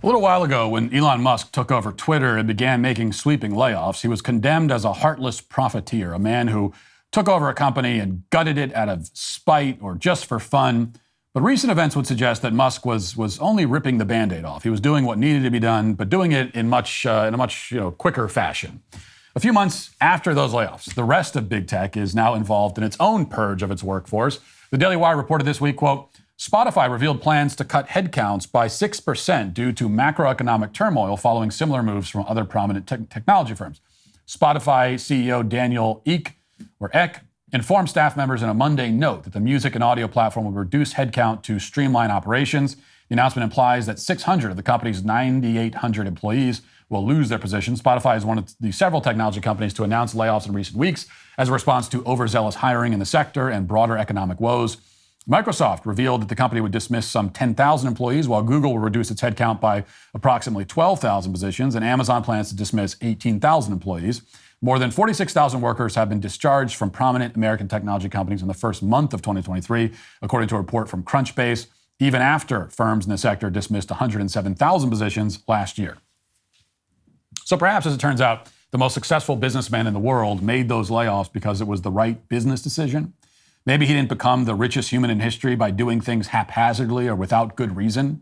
A little while ago, when Elon Musk took over Twitter and began making sweeping layoffs, he was condemned as a heartless profiteer, a man who took over a company and gutted it out of spite or just for fun. But recent events would suggest that Musk was only ripping the Band-Aid off. He was doing what needed to be done, but doing it in a much quicker fashion. A few months after those layoffs, the rest of big tech is now involved in its own purge of its workforce. The Daily Wire reported this week, quote, Spotify revealed plans to cut headcounts by 6% due to macroeconomic turmoil following similar moves from other prominent technology firms. Spotify CEO Daniel Ek informed staff members in a Monday note that the music and audio platform will reduce headcount to streamline operations. The announcement implies that 600 of the company's 9,800 employees will lose their positions. Spotify is one of the several technology companies to announce layoffs in recent weeks as a response to overzealous hiring in the sector and broader economic woes. Microsoft revealed that the company would dismiss some 10,000 employees, while Google will reduce its headcount by approximately 12,000 positions, and Amazon plans to dismiss 18,000 employees. More than 46,000 workers have been discharged from prominent American technology companies in the first month of 2023, according to a report from Crunchbase, even after firms in the sector dismissed 107,000 positions last year. So perhaps, as it turns out, the most successful businessman in the world made those layoffs because it was the right business decision. Maybe he didn't become the richest human in history by doing things haphazardly or without good reason.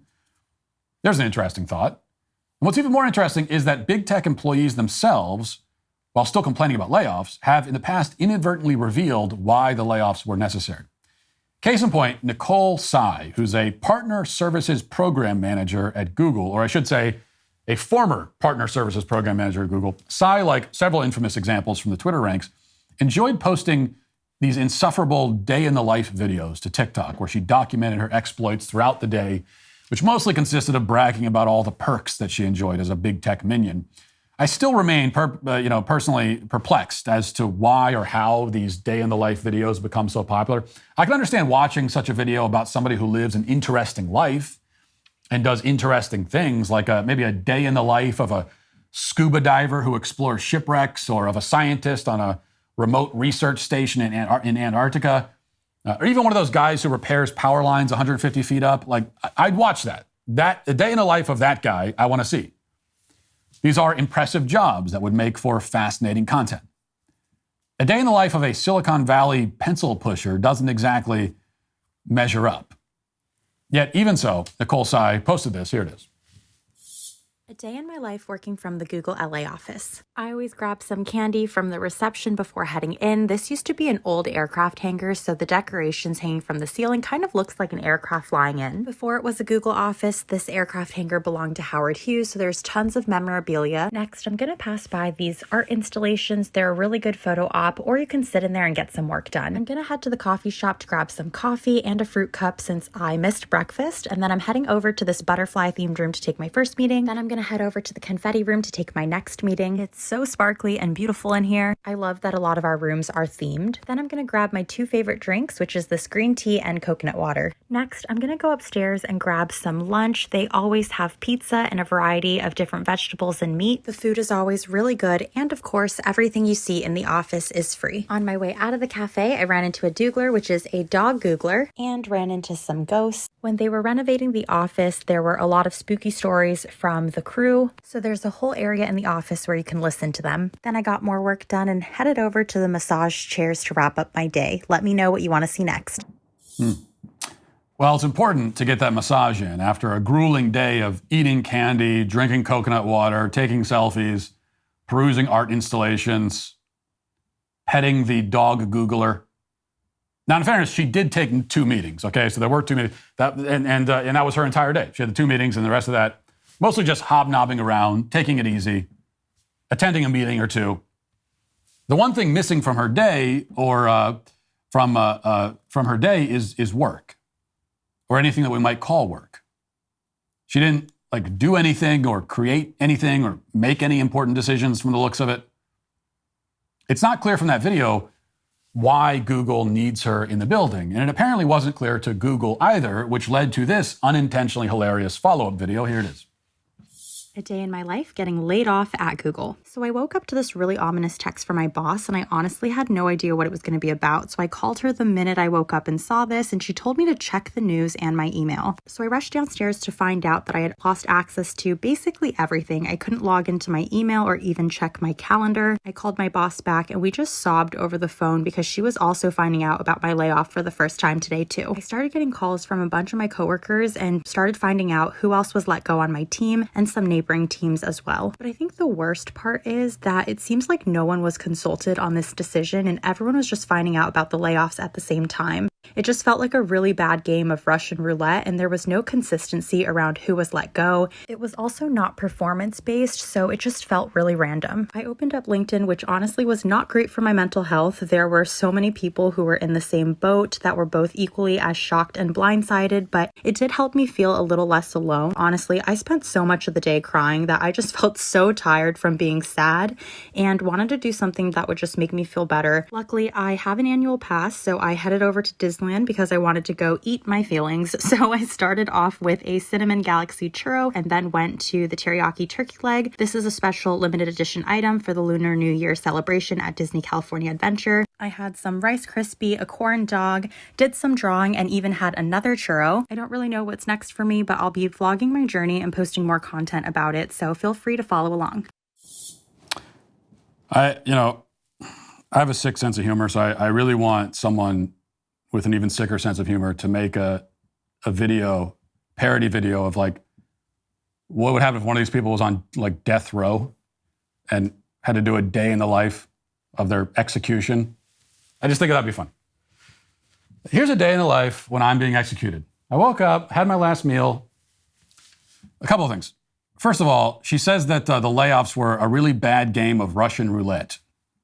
There's an interesting thought. And what's even more interesting is that big tech employees themselves, while still complaining about layoffs, have in the past inadvertently revealed why the layoffs were necessary. Case in point, Nicole Tsai, who's a partner services program manager at Google, or I should say, a former partner services program manager at Google. Tsai, like several infamous examples from the Twitter ranks, enjoyed posting these insufferable day-in-the-life videos to TikTok, where she documented her exploits throughout the day, which mostly consisted of bragging about all the perks that she enjoyed as a big tech minion. I still remain personally perplexed as to why or how these day-in-the-life videos become so popular. I can understand watching such a video about somebody who lives an interesting life and does interesting things, like maybe a day in the life of a scuba diver who explores shipwrecks, or of a scientist on a remote research station in Antarctica, or even one of those guys who repairs power lines 150 feet up. Like, I'd watch that. A day in the life of that guy, I want to see. These are impressive jobs that would make for fascinating content. A day in the life of a Silicon Valley pencil pusher doesn't exactly measure up. Yet, even so, Nicole Tsai posted this. Here it is. A day in my life working from the Google LA office. I always grab some candy from the reception before heading in. This used to be an old aircraft hangar, so the decorations hanging from the ceiling kind of looks like an aircraft flying in. Before it was a Google office, this aircraft hangar belonged to Howard Hughes, so there's tons of memorabilia. Next, I'm gonna pass by these art installations. They're a really good photo op, or you can sit in there and get some work done. I'm gonna head to the coffee shop to grab some coffee and a fruit cup since I missed breakfast, and then I'm heading over to this butterfly-themed room to take my first meeting. Then I'm gonna head over to the confetti room to take my next meeting. It's so sparkly and beautiful in here. I love that a lot of our rooms are themed. Then I'm gonna grab my two favorite drinks, which is this green tea and coconut water. Next, I'm gonna go upstairs and grab some lunch. They always have pizza and a variety of different vegetables and meat. The food is always really good, and of course, everything you see in the office is free. On my way out of the cafe, I ran into a doogler, which is a dog googler, and ran into some ghosts. When they were renovating the office, there were a lot of spooky stories from the crew, so there's a whole area in the office where you can listen to them. Then I got more work done and headed over to the massage chairs to wrap up my day. Let me know what you want to see next. Well, it's important to get that massage in after a grueling day of eating candy, drinking coconut water, taking selfies, perusing art installations, petting the dog googler. Now, in fairness, she did take 2 meetings, okay? So there were 2 meetings, and that was her entire day. She had the 2 meetings, and the rest of that, mostly just hobnobbing around, taking it easy, attending a meeting or two. The one thing missing from her day, or from her day, is work, or anything that we might call work. She didn't do anything, or create anything, or make any important decisions from the looks of it. It's not clear from that video why Google needs her in the building. And it apparently wasn't clear to Google either, which led to this unintentionally hilarious follow-up video. Here it is. A day in my life getting laid off at Google. So I woke up to this really ominous text from my boss, and I honestly had no idea what it was going to be about. So I called her the minute I woke up and saw this, and she told me to check the news and my email. So I rushed downstairs to find out that I had lost access to basically everything. I couldn't log into my email or even check my calendar. I called my boss back, and we just sobbed over the phone because she was also finding out about my layoff for the first time today too. I started getting calls from a bunch of my coworkers and started finding out who else was let go on my team and some neighboring teams as well. But I think the worst part is that it seems like no one was consulted on this decision and everyone was just finding out about the layoffs at the same time. It just felt like a really bad game of Russian roulette, and there was no consistency around who was let go. It was also not performance-based, so it just felt really random. I opened up LinkedIn, which honestly was not great for my mental health. There were so many people who were in the same boat that were both equally as shocked and blindsided, but it did help me feel a little less alone. Honestly, I spent so much of the day crying that I just felt so tired from being sad and wanted to do something that would just make me feel better. Luckily, I have an annual pass, so I headed over to Disneyland because I wanted to go eat my feelings. So I started off with a cinnamon galaxy churro and then went to the teriyaki turkey leg. This is a special limited edition item for the Lunar New Year celebration at Disney California Adventure. I had some Rice Krispie, a corn dog, did some drawing, and even had another churro. I don't really know what's next for me, but I'll be vlogging my journey and posting more content about it, so feel free to follow along. I have a sick sense of humor, so I really want someone with an even sicker sense of humor to make a parody video of like what would happen if one of these people was on like death row and had to do a day in the life of their execution. I just think that'd be fun. Here's a day in the life when I'm being executed. I woke up, had my last meal. A couple of things. First of all, she says that the layoffs were a really bad game of Russian roulette,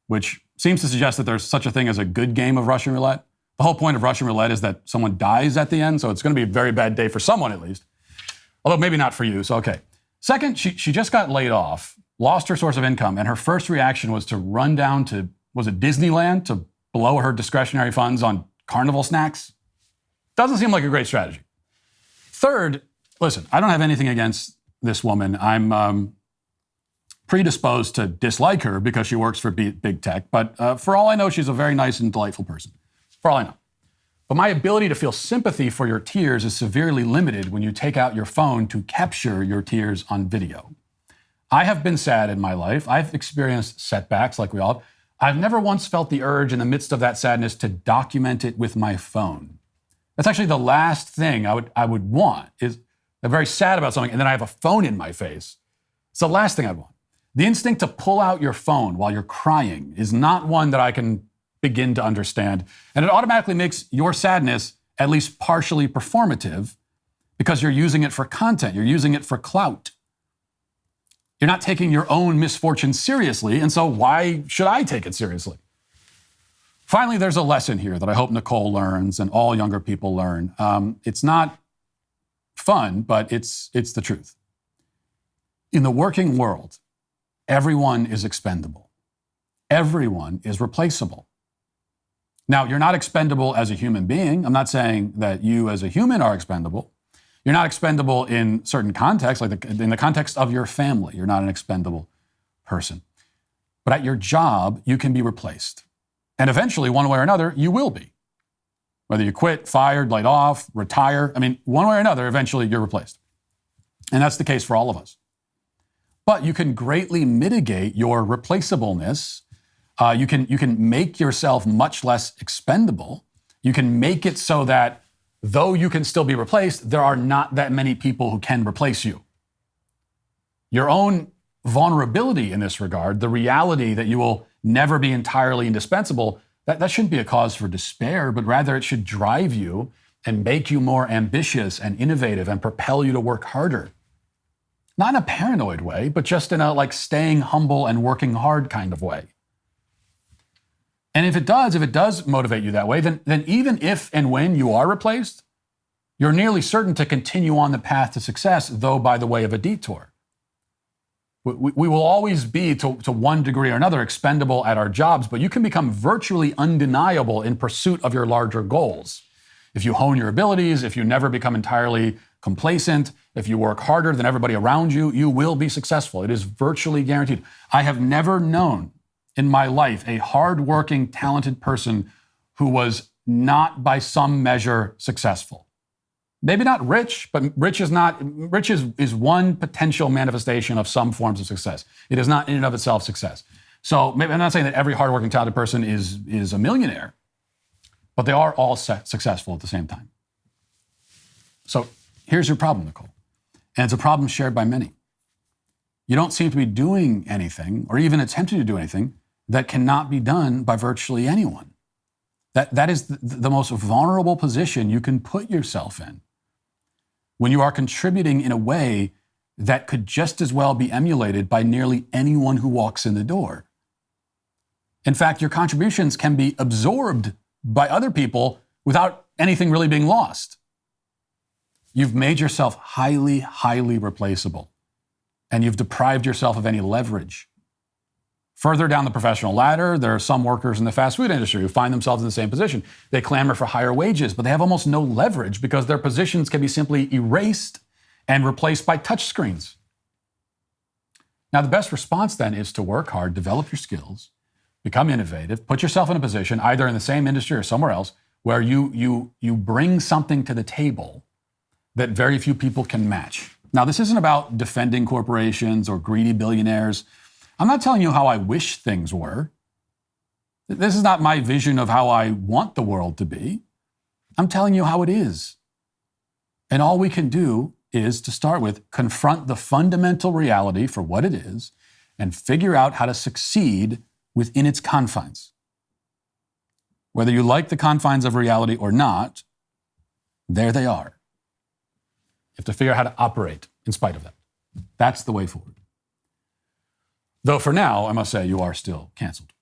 which seems to suggest that there's such a thing as a good game of Russian roulette. The whole point of Russian roulette is that someone dies at the end, so it's going to be a very bad day for someone at least. Although maybe not for you, so okay. Second, she just got laid off, lost her source of income, and her first reaction was to run down to, was it Disneyland, to blow her discretionary funds on carnival snacks? Doesn't seem like a great strategy. Third, listen, I don't have anything against this woman. I'm predisposed to dislike her because she works for big tech, but for all I know, she's a very nice and delightful person. For all I know. But my ability to feel sympathy for your tears is severely limited when you take out your phone to capture your tears on video. I have been sad in my life. I've experienced setbacks like we all have. I've never once felt the urge in the midst of that sadness to document it with my phone. That's actually the last thing I would want. Is I'm very sad about something and then I have a phone in my face. It's the last thing I'd want. The instinct to pull out your phone while you're crying is not one that I can begin to understand. And it automatically makes your sadness at least partially performative because you're using it for content. You're using it for clout. You're not taking your own misfortune seriously, and so why should I take it seriously? Finally, there's a lesson here that I hope Nicole learns and all younger people learn. It's not fun, but it's the truth. In the working world, everyone is expendable. Everyone is replaceable. Now, you're not expendable as a human being. I'm not saying that you as a human are expendable. You're not expendable in certain contexts, like in the context of your family. You're not an expendable person. But at your job, you can be replaced. And eventually, one way or another, you will be. Whether you quit, fired, laid off, retire, one way or another, eventually you're replaced. And that's the case for all of us. But you can greatly mitigate your replaceableness. You can make yourself much less expendable. You can make it so that though you can still be replaced, there are not that many people who can replace you. Your own vulnerability in this regard, the reality that you will never be entirely indispensable, that shouldn't be a cause for despair, but rather it should drive you and make you more ambitious and innovative and propel you to work harder. Not in a paranoid way, but just in a staying humble and working hard kind of way. And if it does motivate you that way, then even if and when you are replaced, you're nearly certain to continue on the path to success, though by the way of a detour. We will always be, to one degree or another, expendable at our jobs, but you can become virtually undeniable in pursuit of your larger goals. If you hone your abilities, if you never become entirely complacent, if you work harder than everybody around you, you will be successful. It is virtually guaranteed. I have never known in my life a hardworking, talented person who was not by some measure successful. Maybe not rich, but rich is one potential manifestation of some forms of success. It is not in and of itself success. So maybe I'm not saying that every hardworking, talented person is a millionaire, but they are all successful at the same time. So here's your problem, Nicole. And it's a problem shared by many. You don't seem to be doing anything or even attempting to do anything that cannot be done by virtually anyone. That is the most vulnerable position you can put yourself in, when you are contributing in a way that could just as well be emulated by nearly anyone who walks in the door. In fact, your contributions can be absorbed by other people without anything really being lost. You've made yourself highly, highly replaceable, and you've deprived yourself of any leverage. Further down the professional ladder, there are some workers in the fast food industry who find themselves in the same position. They clamor for higher wages, but they have almost no leverage because their positions can be simply erased and replaced by touchscreens. Now, the best response then is to work hard, develop your skills, become innovative, put yourself in a position, either in the same industry or somewhere else, where you bring something to the table that very few people can match. Now, this isn't about defending corporations or greedy billionaires. I'm not telling you how I wish things were. This is not my vision of how I want the world to be. I'm telling you how it is. And all we can do is, to start with, confront the fundamental reality for what it is and figure out how to succeed within its confines. Whether you like the confines of reality or not, there they are. You have to figure out how to operate in spite of them. That's the way forward. Though for now, I must say, you are still canceled.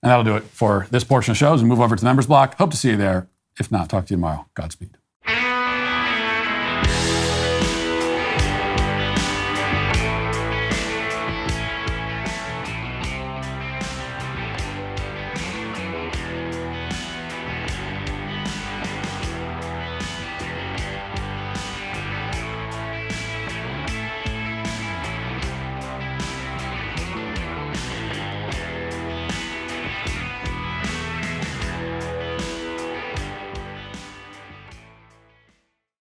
And that'll do it for this portion of shows. And move over to the members block. Hope to see you there. If not, talk to you tomorrow. Godspeed.